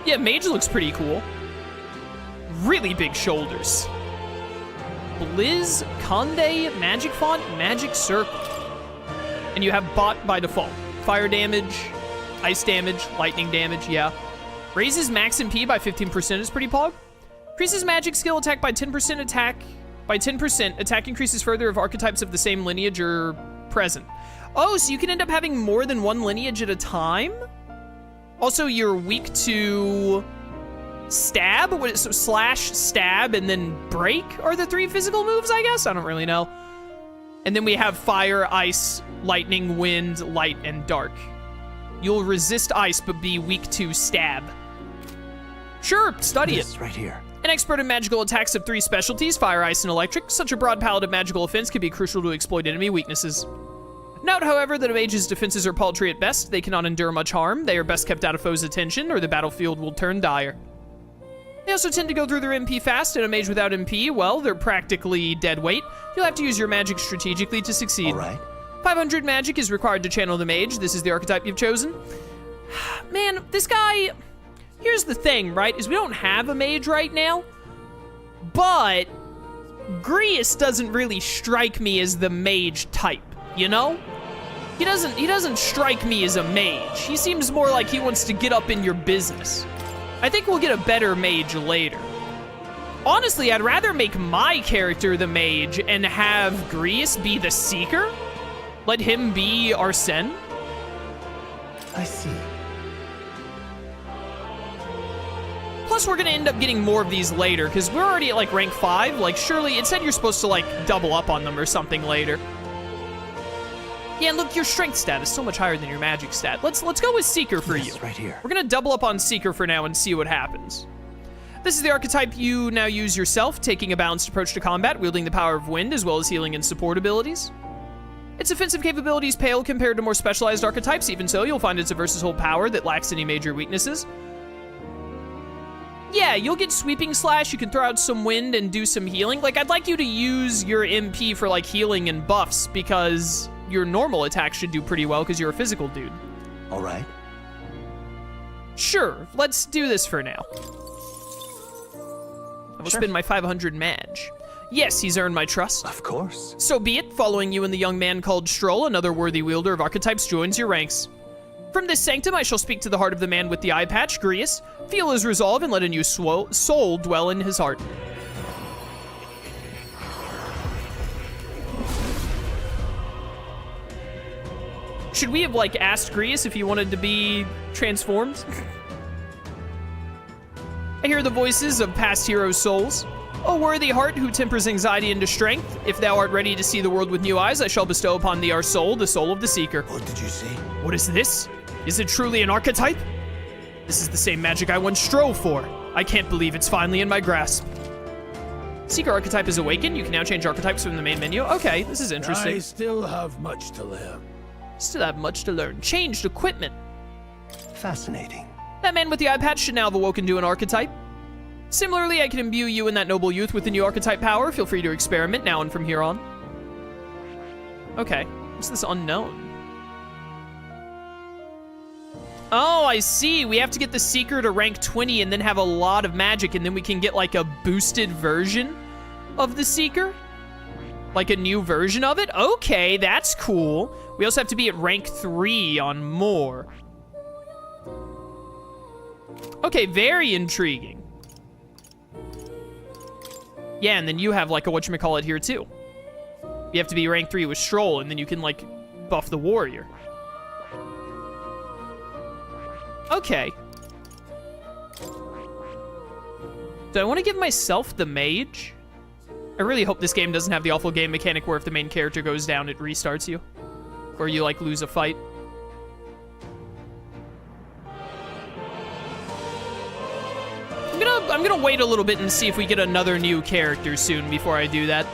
Yeah, mage looks pretty cool. Really big shoulders. Blizz, Conde, Magic Font, Magic Circle. And you have bot by default. Fire damage, ice damage, lightning damage, yeah. Raises max MP by 15% is pretty pog. Increases magic skill attack by 10% attack. By 10%, attack increases further if archetypes of the same lineage are present. Oh, so you can end up having more than one lineage at a time? Also, you're weak to stab? What is, so slash, stab, and then break are the 3 physical moves, I guess? I don't really know. And then we have fire, ice, lightning, wind, light, and dark. You'll resist ice, but be weak to stab. Sure, study it. Right here. An expert in magical attacks of 3 specialties, fire, ice, and electric. Such a broad palette of magical offense can be crucial to exploit enemy weaknesses. Note, however, that a mage's defenses are paltry at best. They cannot endure much harm. They are best kept out of foes' attention, or the battlefield will turn dire. They also tend to go through their MP fast, and a mage without MP, well, they're practically dead weight. You'll have to use your magic strategically to succeed. All right. 500 magic is required to channel the mage. This is the archetype you've chosen. Man, this guy... Here's the thing, right, is we don't have a mage right now, but Grius doesn't really strike me as the mage type, you know? He doesn't strike me as a mage. He seems more like he wants to get up in your business. I think we'll get a better mage later. Honestly, I'd rather make my character the mage and have Grius be the seeker. Let him be Arsene. I see. Plus, we're gonna end up getting more of these later, because we're already at, like, rank 5. Like, surely, it said you're supposed to, like, double up on them or something later. Yeah, look, your strength stat is so much higher than your magic stat. Let's go with Seeker for you. Right here. We're gonna double up on Seeker for now and see what happens. This is the archetype you now use yourself, taking a balanced approach to combat, wielding the power of wind, as well as healing and support abilities. Its offensive capabilities pale compared to more specialized archetypes. Even so, you'll find it's a versatile power that lacks any major weaknesses. Yeah, you'll get sweeping slash, you can throw out some wind and do some healing. Like, I'd like you to use your MP for, like, healing and buffs, because your normal attack should do pretty well, because you're a physical dude. All right. Sure, let's do this for now. I will spend my 500 mag. Yes, he's earned my trust. Of course. So be it, following you and the young man called Stroll, another worthy wielder of archetypes joins your ranks. From this sanctum, I shall speak to the heart of the man with the eye patch, Grius. Feel his resolve and let a new soul dwell in his heart. Should we have, like, asked Grius if he wanted to be transformed? I hear the voices of past heroes' souls. O worthy heart who tempers anxiety into strength, if thou art ready to see the world with new eyes, I shall bestow upon thee our soul, the soul of the seeker. What did you say? What is this? Is it truly an archetype? This is the same magic I once strove for. I can't believe it's finally in my grasp. Seeker archetype is awakened. You can now change archetypes from the main menu. Okay, this is interesting. I still have much to learn. Still have much to learn. Changed equipment. Fascinating. That man with the eye patch should now have awoken to an archetype. Similarly, I can imbue you and that noble youth with the new archetype power. Feel free to experiment now and from here on. Okay, what's this unknown? Oh, I see. We have to get the Seeker to rank 20 and then have a lot of magic, and then we can get, like, a boosted version of the Seeker? Like a new version of it? Okay, that's cool. We also have to be at rank 3 on more. Okay, very intriguing. Yeah, and then you have, like, a whatchamacallit here, too. You have to be rank 3 with Stroll, and then you can, like, buff the warrior. Okay. Do I want to give myself the mage? I really hope this game doesn't have the awful game mechanic where if the main character goes down, it restarts you. Or you, like, lose a fight. I'm gonna wait a little bit and see if we get another new character soon before I do that.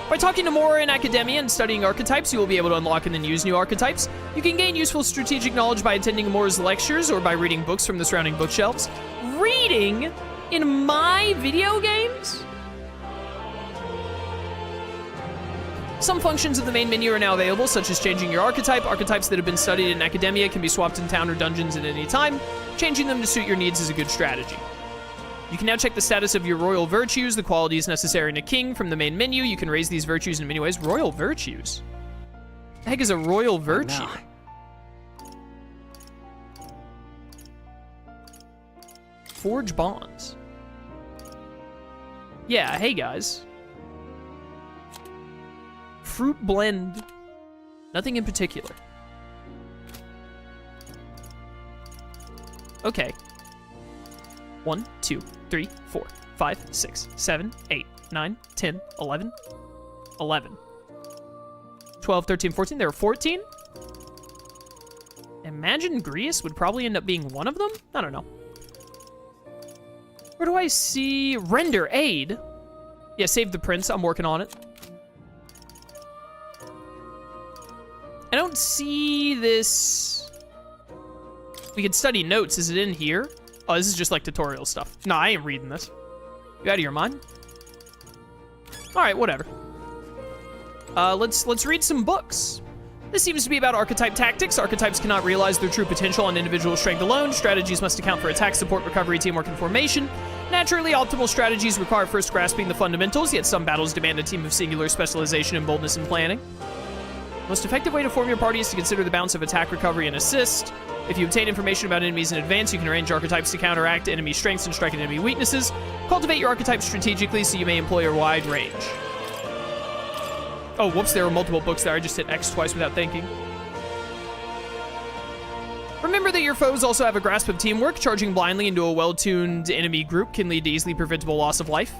By talking to more in academia and studying archetypes, you will be able to unlock and then use new archetypes. You can gain useful strategic knowledge by attending Moore's lectures or by reading books from the surrounding bookshelves. Reading in my video games? Some functions of the main menu are now available, such as changing your archetype. Archetypes that have been studied in academia can be swapped in town or dungeons at any time. Changing them to suit your needs is a good strategy. You can now check the status of your royal virtues, the qualities necessary in a king, from the main menu. You can raise these virtues in many ways. Royal virtues? The heck is a royal virtue? Forge bonds. Yeah, hey guys. Fruit blend. Nothing in particular. Okay. 1, 2, 3, 4, 5, 6, 7, 8, 9, 10, 11. 11. 12, 13, 14. There are 14? Imagine Greece would probably end up being one of them? I don't know. Where do I see render aid? Yeah, save the prince. I'm working on it. I don't see this. We could study notes. Is it in here? Oh, this is just like tutorial stuff. No, I ain't reading this. You out of your mind? All right, whatever. Let's read some books. This seems to be about archetype tactics. Archetypes cannot realize their true potential on individual strength alone. Strategies must account for attack, support, recovery, teamwork, and formation. Naturally, optimal strategies require first grasping the fundamentals, yet some battles demand a team of singular specialization in boldness and planning. The most effective way to form your party is to consider the balance of attack, recovery, and assist. If you obtain information about enemies in advance, you can arrange archetypes to counteract enemy strengths and strike enemy weaknesses. Cultivate your archetypes strategically so you may employ a wide range. Oh, whoops, there were multiple books there. I just hit X twice without thinking. Remember that your foes also have a grasp of teamwork. Charging blindly into a well-tuned enemy group can lead to easily preventable loss of life.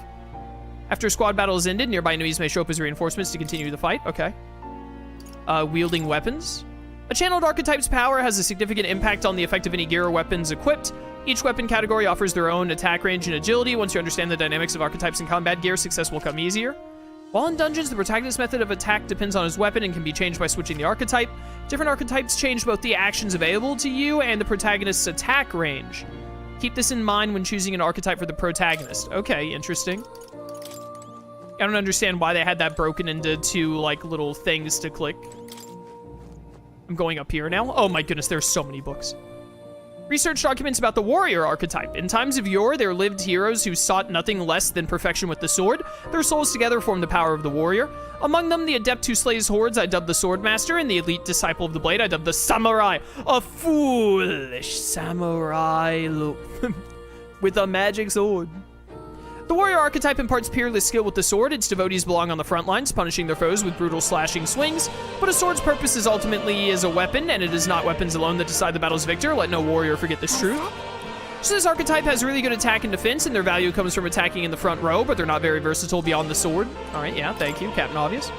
After a squad battle is ended, nearby enemies may show up as reinforcements to continue the fight. Okay. Wielding weapons. A channeled archetype's power has a significant impact on the effect of any gear or weapons equipped. Each weapon category offers their own attack range and agility. Once you understand the dynamics of archetypes in combat gear, success will come easier. While in dungeons, the protagonist's method of attack depends on his weapon and can be changed by switching the archetype. Different archetypes change both the actions available to you and the protagonist's attack range. Keep this in mind when choosing an archetype for the protagonist. Okay, interesting. I don't understand why they had that broken into two, like, little things to click. I'm going up here now. Oh my goodness, there's so many books. Research documents about the warrior archetype. In times of yore, there lived heroes who sought nothing less than perfection with the sword. Their souls together formed the power of the warrior. Among them, the adept who slays hordes, I dubbed the swordmaster, and the elite disciple of the blade, I dubbed the samurai. A foolish samurai with a magic sword. The warrior archetype imparts peerless skill with the sword. Its devotees belong on the front lines, punishing their foes with brutal slashing swings. But a sword's purpose is ultimately as a weapon, and it is not weapons alone that decide the battle's victor. Let no warrior forget this truth. So this archetype has really good attack and defense, and their value comes from attacking in the front row, but they're not very versatile beyond the sword. All right, yeah, thank you, Captain Obvious.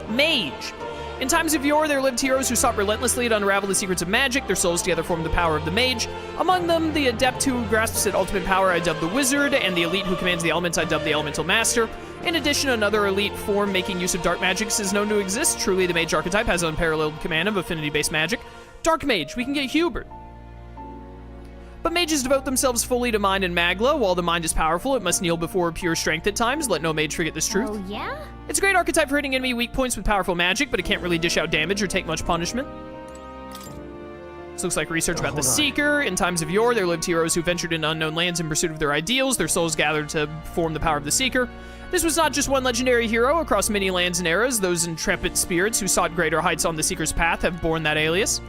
Mage. In times of yore, there lived heroes who sought relentlessly to unravel the secrets of magic. Their souls together formed the power of the mage. Among them, the adept who grasps at ultimate power, I dubbed the wizard, and the elite who commands the elements, I dubbed the elemental master. In addition, another elite form making use of dark magics is known to exist. Truly, the mage archetype has unparalleled command of affinity-based magic. Dark mage, we can get Hubert. But mages devote themselves fully to mind and magla. While the mind is powerful, it must kneel before pure strength at times. Let no mage forget this truth. Oh, yeah? It's a great archetype for hitting enemy weak points with powerful magic, but it can't really dish out damage or take much punishment. This looks like research about the Seeker. In times of yore, there lived heroes who ventured into unknown lands in pursuit of their ideals. Their souls gathered to form the power of the Seeker. This was not just one legendary hero. Across many lands and eras, those intrepid spirits who sought greater heights on the Seeker's path have borne that alias.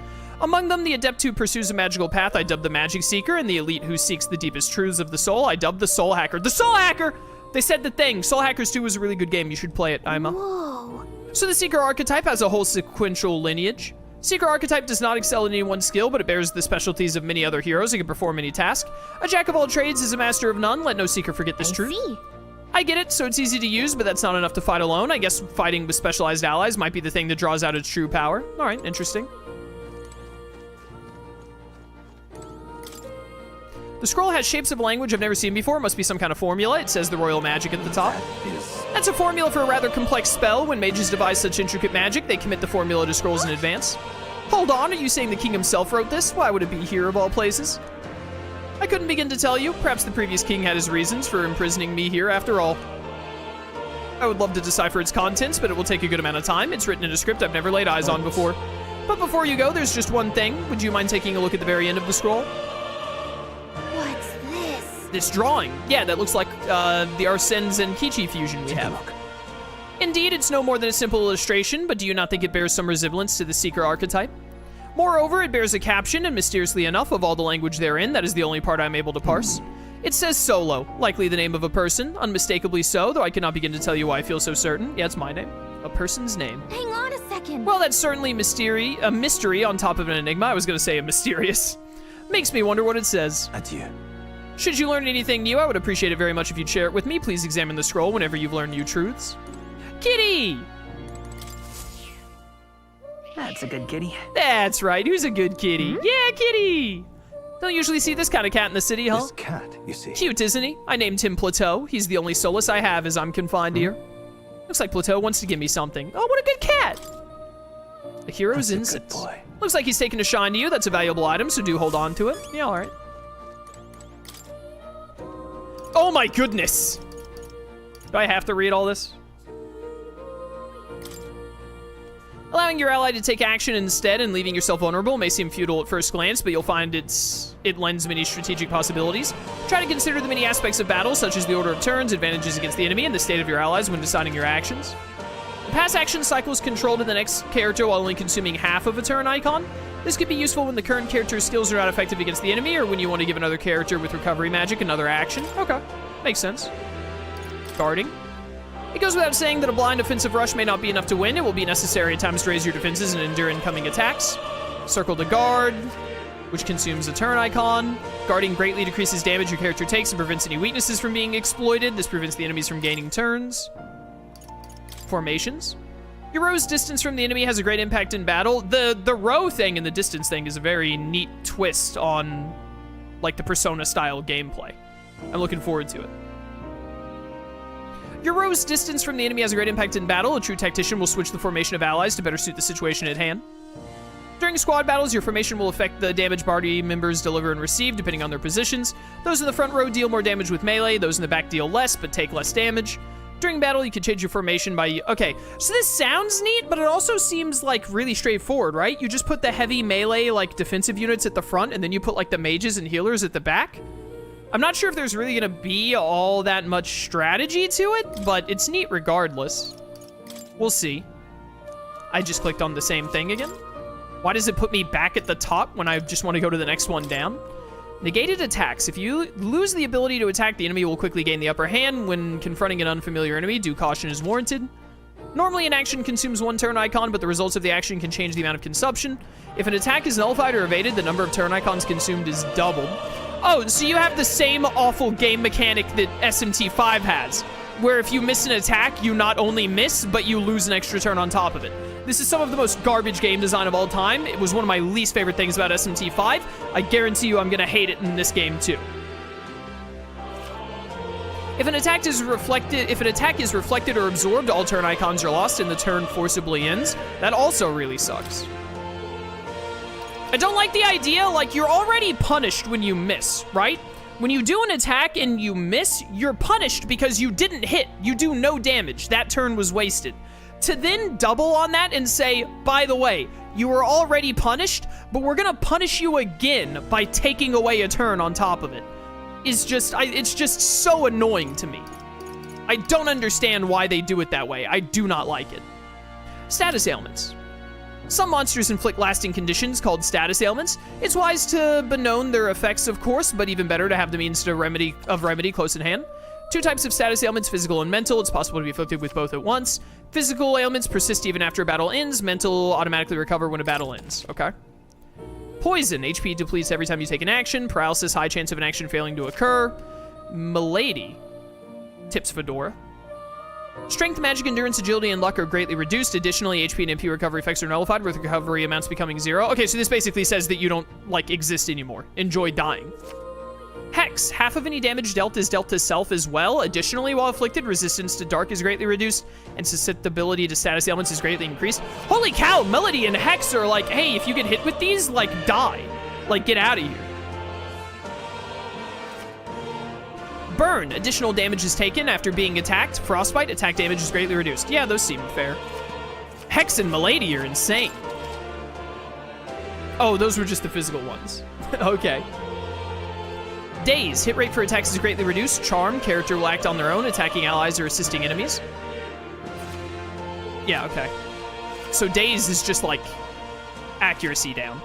Among them, the adept who pursues a magical path, I dubbed the Magic Seeker, and the elite who seeks the deepest truths of the soul, I dubbed the Soul Hacker. The Soul Hacker! They said the thing. Soul Hackers 2 was a really good game. You should play it, Ima. Whoa. So the Seeker archetype has a whole sequential lineage. Seeker archetype does not excel in any one skill, but it bears the specialties of many other heroes and can perform any task. A jack of all trades is a master of none. Let no Seeker forget this truth. See. I get it, so it's easy to use, but that's not enough to fight alone. I guess fighting with specialized allies might be the thing that draws out its true power. All right, interesting. The scroll has shapes of language I've never seen before. It must be some kind of formula. It says the royal magic at the top. That's a formula for a rather complex spell. When mages devise such intricate magic, they commit the formula to scrolls in advance. Hold on, are you saying the king himself wrote this? Why would it be here of all places? I couldn't begin to tell you. Perhaps the previous king had his reasons for imprisoning me here after all. I would love to decipher its contents, but it will take a good amount of time. It's written in a script I've never laid eyes on before. But before you go, there's just one thing. Would you mind taking a look at the very end of the scroll? What's this? This drawing. Yeah, that looks like the Arsene Zenkichi fusion we have. Indeed, it's no more than a simple illustration, but do you not think it bears some resemblance to the Seeker archetype? Moreover, it bears a caption, and mysteriously enough, of all the language therein, that is the only part I'm able to parse. It says Solo, likely the name of a person, unmistakably so, though I cannot begin to tell you why I feel so certain. Yeah, it's my name. A person's name. Hang on a second. Well, that's certainly a mystery on top of an enigma. I was gonna say a mysterious. Makes me wonder what it says. Adieu. Should you learn anything new, I would appreciate it very much if you'd share it with me. Please examine the scroll whenever you've learned new truths. Kitty! That's a good kitty. That's right, who's a good kitty? Yeah, kitty! Don't usually see this kind of cat in the city, huh? This cat, you see. Cute, isn't he? I named him Plateau. He's the only solace I have as I'm confined here. Looks like Plateau wants to give me something. Oh, what a good cat! A hero's That's a good incense. boy. Looks like he's taken a shine to you. That's a valuable item, so do hold on to it. Yeah, alright. Oh my goodness! Do I have to read all this? Allowing your ally to take action instead and leaving yourself vulnerable may seem futile at first glance, but you'll find it lends many strategic possibilities. Try to consider the many aspects of battle, such as the order of turns, advantages against the enemy, and the state of your allies when deciding your actions. The pass action cycle is controlled to the next character while only consuming half of a turn icon. This could be useful when the current character's skills are not effective against the enemy, or when you want to give another character with recovery magic another action. Okay, makes sense. Guarding. It goes without saying that a blind offensive rush may not be enough to win. It will be necessary at times to raise your defenses and endure incoming attacks. Circle to guard, which consumes a turn icon. Guarding greatly decreases damage your character takes and prevents any weaknesses from being exploited. This prevents the enemies from gaining turns. Formations. Your row's distance from the enemy has a great impact in battle. The row thing and the distance thing is a very neat twist on, like, the Persona-style gameplay. I'm looking forward to it. Your row's distance from the enemy has a great impact in battle. A true tactician will switch the formation of allies to better suit the situation at hand. During squad battles, your formation will affect the damage party members deliver and receive, depending on their positions. Those in the front row deal more damage with melee. Those in the back deal less, but take less damage. During battle, you can change your formation by... Okay, so this sounds neat, but it also seems, like, really straightforward, right? You just put the heavy melee, like, defensive units at the front, and then you put, like, the mages and healers at the back. I'm not sure if there's really gonna be all that much strategy to it, but it's neat regardless. We'll see. I just clicked on the same thing again. Why does it put me back at the top when I just want to go to the next one down? Negated attacks. If you lose the ability to attack, the enemy will quickly gain the upper hand. When confronting an unfamiliar enemy, due caution is warranted. Normally, an action consumes one turn icon, but the results of the action can change the amount of consumption. If an attack is nullified or evaded, the number of turn icons consumed is doubled. Oh, so you have the same awful game mechanic that SMT5 has, where if you miss an attack, you not only miss, but you lose an extra turn on top of it. This is some of the most garbage game design of all time. It was one of my least favorite things about SMT5. I guarantee you I'm gonna hate it in this game too. If an attack is reflected or absorbed, all turn icons are lost and the turn forcibly ends. That also really sucks. I don't like the idea, like, you're already punished when you miss, right? When you do an attack and you miss, you're punished because you didn't hit. You do no damage. That turn was wasted. To then double on that and say, by the way, you were already punished, but we're gonna punish you again by taking away a turn on top of it, is just, it's just so annoying to me. I don't understand why they do it that way. I do not like it. Status ailments. Some monsters inflict lasting conditions called status ailments. It's wise to bemoan their effects, of course, but even better to have the means to remedy close at hand. Two types of status ailments, physical and mental. It's possible to be afflicted with both at once. Physical ailments persist even after a battle ends. Mental automatically recover when a battle ends. Okay. Poison. HP depletes every time you take an action. Paralysis, high chance of an action failing to occur. Milady. Tips Fedora. Strength, magic, endurance, agility, and luck are greatly reduced. Additionally, HP and MP recovery effects are nullified, with recovery amounts becoming 0. Okay, so this basically says that you don't, like, exist anymore. Enjoy dying. Hex. Half of any damage dealt is dealt to self as well. Additionally, while afflicted, resistance to dark is greatly reduced, and susceptibility to status ailments is greatly increased. Holy cow, Melody and Hex are like, hey, if you get hit with these, like, die. Like, get out of here. Burn. Additional damage is taken after being attacked. Frostbite. Attack damage is greatly reduced. Yeah, those seem fair. Hex and Milady are insane. Oh, those were just the physical ones. Okay. Daze. Hit rate for attacks is greatly reduced. Charm. Character will act on their own, attacking allies or assisting enemies. Yeah, okay. So Daze is just like accuracy down.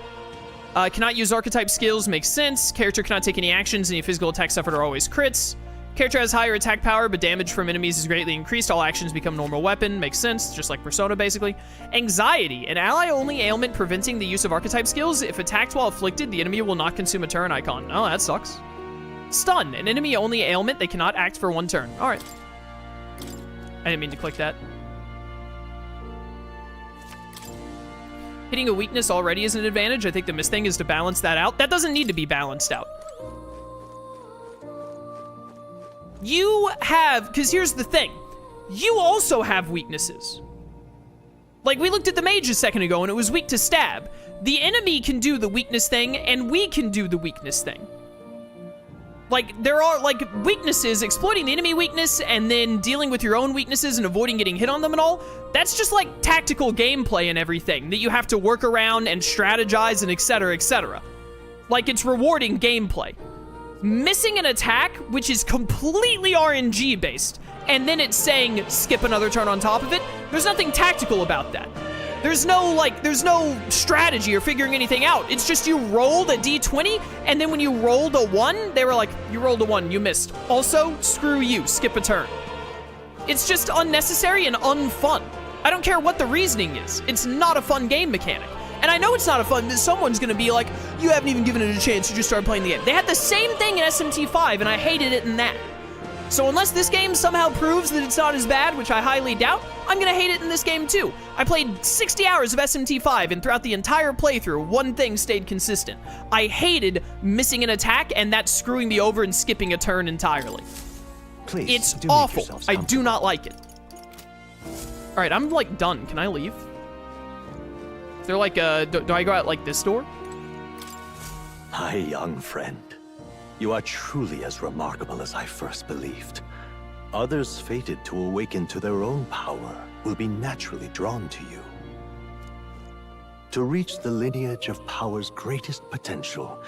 Cannot use archetype skills, makes sense. Character cannot take any actions, any physical attacks suffered are always crits. Character has higher attack power, but damage from enemies is greatly increased. All actions become normal weapon, makes sense, just like Persona basically. Anxiety, an ally-only ailment preventing the use of archetype skills. If attacked while afflicted, the enemy will not consume a turn icon. Oh, that sucks. Stun, an enemy-only ailment, they cannot act for 1 turn. All right. I didn't mean to click that. Hitting a weakness already is an advantage. I think the miss thing is to balance that out. That doesn't need to be balanced out. You have, because here's the thing. You also have weaknesses. Like, we looked at the mage a second ago, and it was weak to stab. The enemy can do the weakness thing, and we can do the weakness thing. Like, there are, like, weaknesses, exploiting the enemy weakness, and then dealing with your own weaknesses and avoiding getting hit on them and all. That's just, like, tactical gameplay and everything that you have to work around and strategize and etc., etc. Like, it's rewarding gameplay. Missing an attack, which is completely RNG-based, and then it's saying, skip another turn on top of it, there's nothing tactical about that. There's no strategy or figuring anything out. It's just you rolled a d20, and then when you rolled a 1, they were like, you rolled a 1, you missed. Also, screw you, skip a turn. It's just unnecessary and unfun. I don't care what the reasoning is. It's not a fun game mechanic. And I know it's not a fun, someone's gonna be like, you haven't even given it a chance, you just started playing the game. They had the same thing in SMT5, and I hated it in that. So unless this game somehow proves that it's not as bad, which I highly doubt, I'm gonna hate it in this game too. I played 60 hours of SMT5, and throughout the entire playthrough, one thing stayed consistent. I hated missing an attack and that screwing me over and skipping a turn entirely. Please, It's do make awful. yourselves I do not like it. All right, I'm like done. Can I leave? They're like, do I go out like this door? My young friend, you are truly as remarkable as I first believed. Others fated to awaken to their own power will be naturally drawn to you. To reach the lineage of power's greatest potential,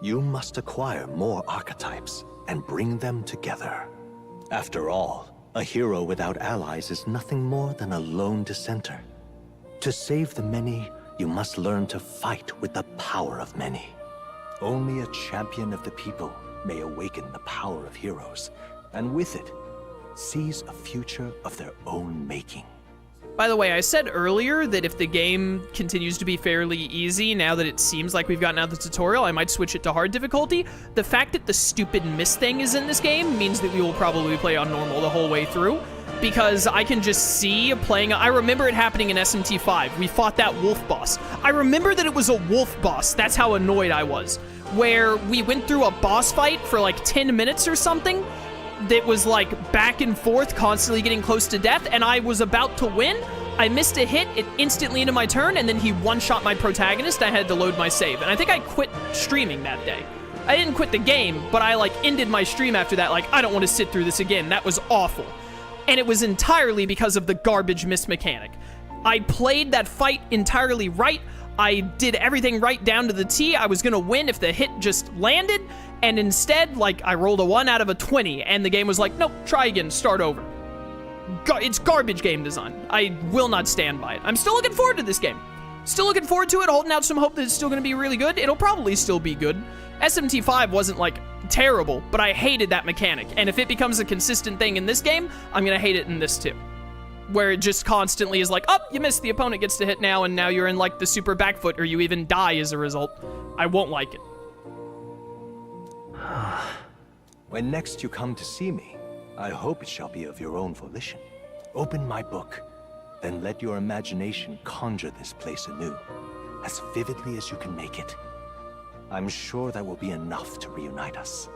you must acquire more archetypes and bring them together. After all, a hero without allies is nothing more than a lone dissenter. To save the many, you must learn to fight with the power of many. Only a champion of the people may awaken the power of heroes, and with it, seize a future of their own making. By the way, I said earlier that if the game continues to be fairly easy, now that it seems like we've gotten out the tutorial, I might switch it to hard difficulty. The fact that the stupid miss thing is in this game means that we will probably play on normal the whole way through, because I can just see playing. I remember it happening in SMT5. We fought that wolf boss. I remember that it was a wolf boss. That's how annoyed I was. Where we went through a boss fight for like 10 minutes or something that was like back and forth, constantly getting close to death, and I was about to win. I missed a hit, it instantly ended my turn, and then he one-shot my protagonist. I had to load my save, and I think I quit streaming that day. I didn't quit the game, but I like ended my stream after that, like, I don't want to sit through this again. That was awful. And it was entirely because of the garbage miss mechanic. I played that fight entirely right. I did everything right down to the T. I was gonna win if the hit just landed, and instead, like, I rolled a 1 out of a 20, and the game was like, nope, try again, start over. It's garbage game design. I will not stand by it. I'm still looking forward to this game. Still looking forward to it, holding out some hope that it's still gonna be really good. It'll probably still be good. SMT5 wasn't, like, terrible, but I hated that mechanic, and if it becomes a consistent thing in this game, I'm gonna hate it in this too. Where it just constantly is like, oh, you missed, the opponent gets to hit now, and now you're in, like, the super back foot, or you even die as a result. I won't like it. When next you come to see me, I hope it shall be of your own volition. Open my book, then let your imagination conjure this place anew, as vividly as you can make it. I'm sure that will be enough to reunite us.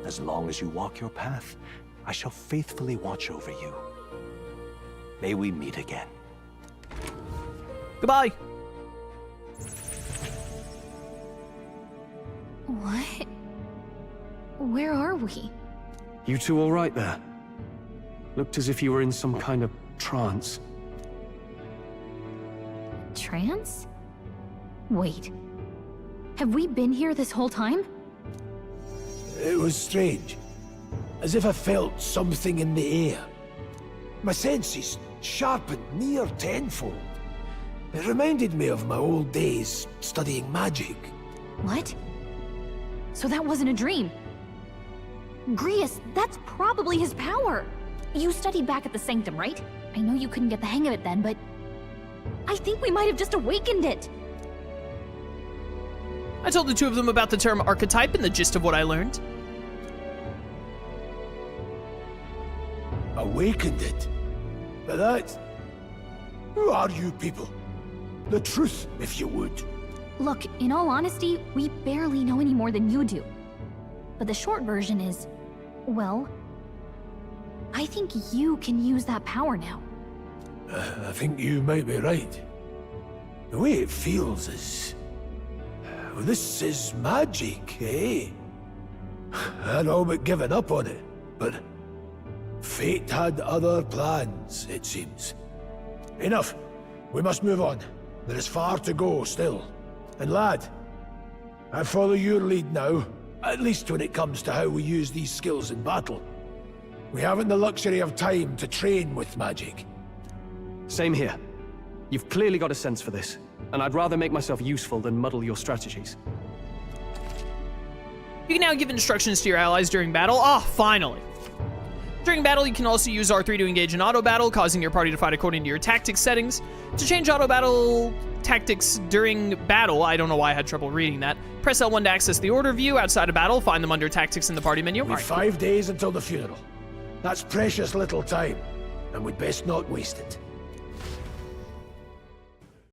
As long as you walk your path, I shall faithfully watch over you. May we meet again. Goodbye. What? Where are we? You two all right there? Looked as if you were in some kind of trance. Trance? Wait. Have we been here this whole time? It was strange. As if I felt something in the air. My senses sharpened near tenfold. It reminded me of my old days studying magic. What? So that wasn't a dream. Grius, that's probably his power. You studied back at the Sanctum, right? I know you couldn't get the hang of it then, but I think we might have just awakened it. I told the two of them about the term archetype and the gist of what I learned. Awakened it? But that... Who are you people? The truth, if you would. Look, in all honesty, we barely know any more than you do. But the short version is, well, I think you can use that power now. I think you might be right. The way it feels is... Well, this is magic, eh? I'd all but given up on it, but... Fate had other plans, it seems. Enough. We must move on. There is far to go still. And lad, I follow your lead now, at least when it comes to how we use these skills in battle. We haven't the luxury of time to train with magic. Same here. You've clearly got a sense for this, and I'd rather make myself useful than muddle your strategies. You can now give instructions to your allies during battle. Ah, finally. During battle, you can also use R3 to engage in auto battle, causing your party to fight according to your tactics settings. To change auto battle tactics during battle, I don't know why I had trouble reading that. Press L1 to access the order view outside of battle. Find them under tactics in the party menu. We've 5 days until the funeral. That's precious little time, and we'd best not waste it.